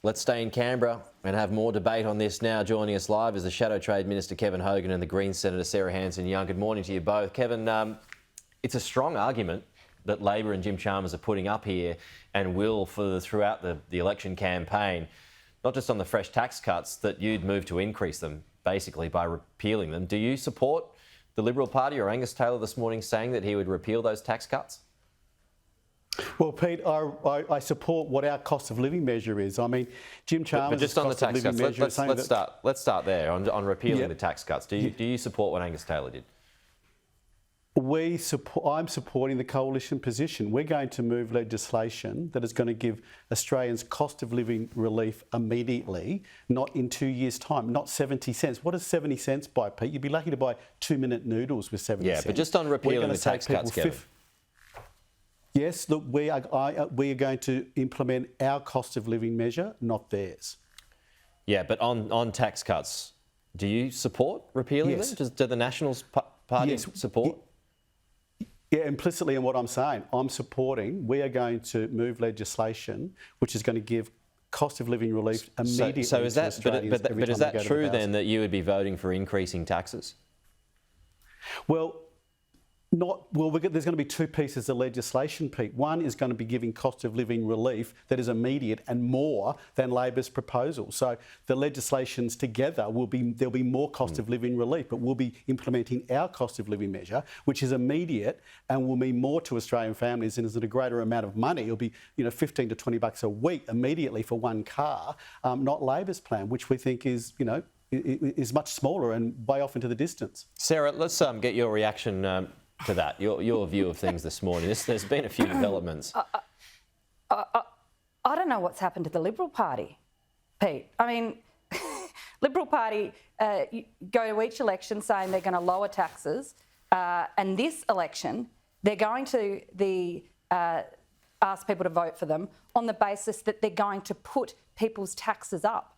Let's stay in Canberra and have more debate on this now. Joining us live is the Shadow Trade Minister Kevin Hogan and the Greens Senator Sarah Hanson-Young. Good morning to you both. Kevin, it's a strong argument that Labor and Jim Chalmers are putting up here and will throughout the election campaign, not just on the fresh tax cuts, that you'd move to increase them, basically, by repealing them. Do you support the Liberal Party or Angus Taylor this morning saying that he would repeal those tax cuts? Well, Pete, I support what our cost of living measure is. I mean, Jim Chalmers' but just on the tax cuts, let's start there on repealing the tax cuts. Do you support what Angus Taylor did? I'm supporting the coalition position. We're going to move legislation that is going to give Australians cost of living relief immediately, not in 2 years' time, not 70 cents. What does 70 cents buy, Pete? You'd be lucky to buy 2-minute noodles with 70 cents. Yeah, but just on repealing the tax cuts, Kevin. Yes, look, we are going to implement our cost of living measure, not theirs. Yeah, but on tax cuts, do you support repealing them? Do the Nationals Party support? Yeah, implicitly in what I'm saying, we are going to move legislation which is going to give cost of living relief immediately. So is that, but is that true then that you would be voting for increasing taxes? There's going to be two pieces of legislation, Pete. One is going to be giving cost of living relief that is immediate and more than Labor's proposal. So the legislations together there'll be more cost of living relief, but we'll be implementing our cost of living measure, which is immediate and will mean more to Australian families and is at a greater amount of money. It'll be, $15 to $20 a week immediately for one car, not Labor's plan, which we think is, is much smaller and way off into the distance. Sarah, let's get your reaction to that, your view of things this morning. There's been a few developments. I don't know what's happened to the Liberal Party, Pete. I mean, Liberal Party go to each election saying they're going to lower taxes, and this election they're going to ask people to vote for them on the basis that they're going to put people's taxes up.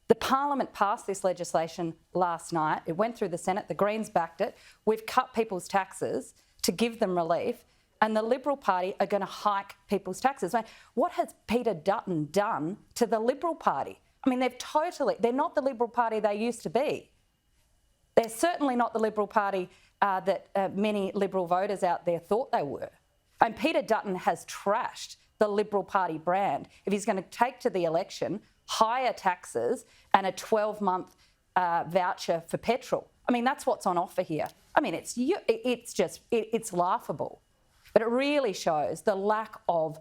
The Parliament passed this legislation last night. It went through the Senate. The Greens backed it. We've cut people's taxes to give them relief, and the Liberal Party are going to hike people's taxes. What has Peter Dutton done to the Liberal Party? I mean, they're not the Liberal Party they used to be. They're certainly not the Liberal Party that many Liberal voters out there thought they were. And Peter Dutton has trashed the Liberal Party brand. If he's going to take to the election higher taxes and a 12-month voucher for petrol. I mean, that's what's on offer here. I mean, it's laughable. But it really shows the lack of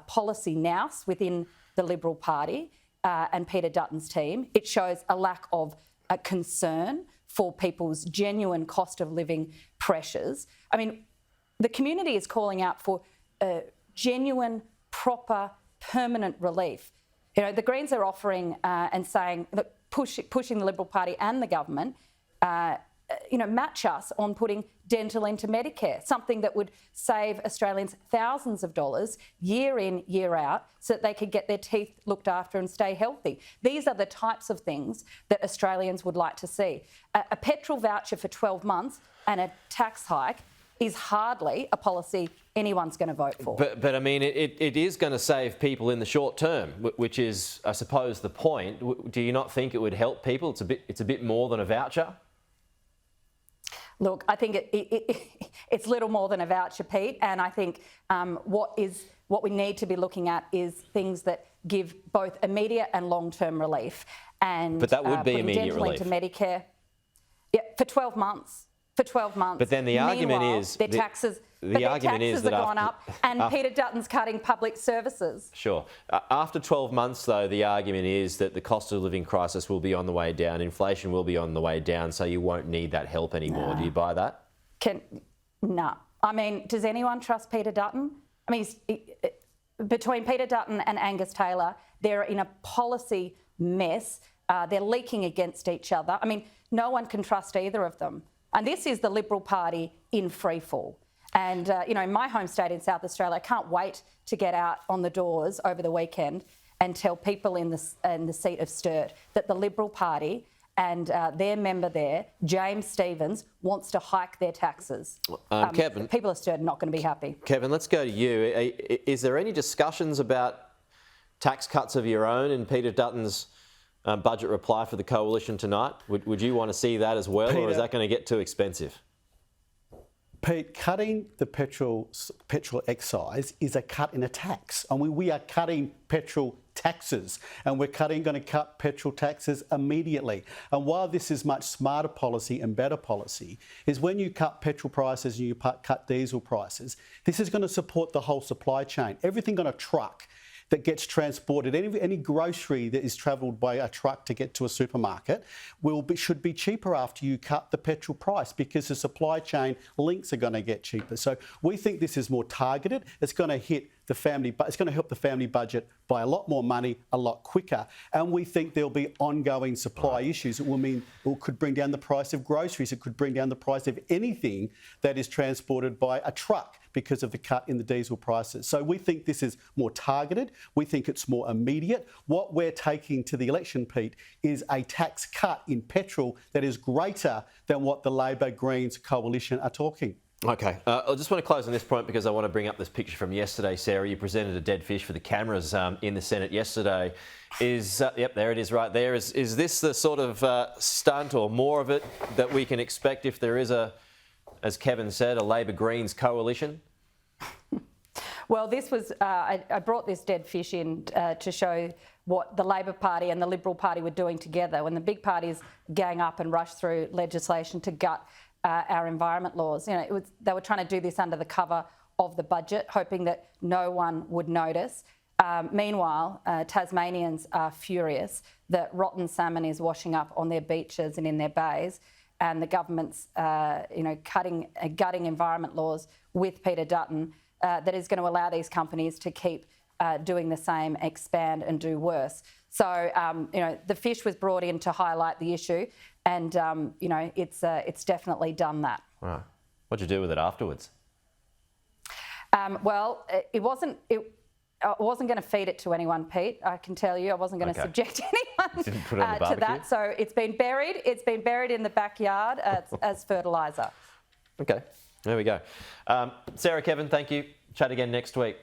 policy nous within the Liberal Party and Peter Dutton's team. It shows a lack of concern for people's genuine cost of living pressures. I mean, the community is calling out for genuine, proper, permanent relief. The Greens are offering and saying, look, pushing the Liberal Party and the government, match us on putting dental into Medicare, something that would save Australians thousands of dollars year in, year out, so that they could get their teeth looked after and stay healthy. These are the types of things that Australians would like to see. A petrol voucher for 12 months and a tax hike is hardly a policy anyone's going to vote for. But I mean, it is going to save people in the short term, which is, I suppose, the point. Do you not think it would help people? It's a bit more than a voucher? Look, I think it's little more than a voucher, Pete, and I think what we need to be looking at is things that give both immediate and long-term relief. And but that would be immediate relief. Into Medicare, for 12 months. For 12 months. But then the argument is their taxes have gone up, and Peter Dutton's cutting public services. Sure. After 12 months, though, the argument is that the cost of living crisis will be on the way down, inflation will be on the way down, so you won't need that help anymore. Do you buy that? No. I mean, does anyone trust Peter Dutton? I mean, between Peter Dutton and Angus Taylor, they're in a policy mess. They're leaking against each other. I mean, no one can trust either of them. And this is the Liberal Party in freefall. And, in my home state in South Australia, I can't wait to get out on the doors over the weekend and tell people in the seat of Sturt that the Liberal Party and their member there, James Stephens, wants to hike their taxes. Kevin, people of Sturt are not going to be happy. Kevin, let's go to you. Is there any discussions about tax cuts of your own in Peter Dutton's budget reply for the coalition tonight? Would you want to see that as well, or is that going to get too expensive? Pete, cutting the petrol excise is a cut in a tax. I mean, we are cutting petrol taxes, and we're going to cut petrol taxes immediately. And while this is much smarter policy and better policy, is when you cut petrol prices and you cut diesel prices, this is going to support the whole supply chain. Everything on a truck that gets transported, any grocery that is travelled by a truck to get to a supermarket should be cheaper after you cut the petrol price, because the supply chain links are going to get cheaper. So we think this is more targeted. It's going to hit the family, but it's going to help the family budget by a lot more money, a lot quicker. And we think there'll be ongoing supply issues. It will mean it could bring down the price of groceries. It could bring down the price of anything that is transported by a truck because of the cut in the diesel prices. So we think this is more targeted. We think it's more immediate. What we're taking to the election, Pete, is a tax cut in petrol that is greater than what the Labor Greens coalition are talking. Okay, I just want to close on this point because I want to bring up this picture from yesterday, Sarah. You presented a dead fish for the cameras in the Senate yesterday. Yep, there it is right there. Is this the sort of stunt or more of it that we can expect if there is as Kevin said, a Labor Greens coalition? Well, this was, I brought this dead fish in to show what the Labor Party and the Liberal Party were doing together when the big parties gang up and rush through legislation to gut our environment laws. You know, they were trying to do this under the cover of the budget, hoping that no one would notice. Meanwhile, Tasmanians are furious that rotten salmon is washing up on their beaches and in their bays, and the government's, gutting environment laws with Peter Dutton that is going to allow these companies to keep doing the same, expand and do worse. So, the fish was brought in to highlight the issue, and it's definitely done that. Right. What'd you do with it afterwards? Well, I wasn't going to feed it to anyone, Pete. I can tell you, I wasn't going to subject anyone Didn't put it on the to barbecue? that. So it's been buried. It's been buried in the backyard as fertiliser. Okay, there we go. Sarah, Kevin, thank you. Chat again next week.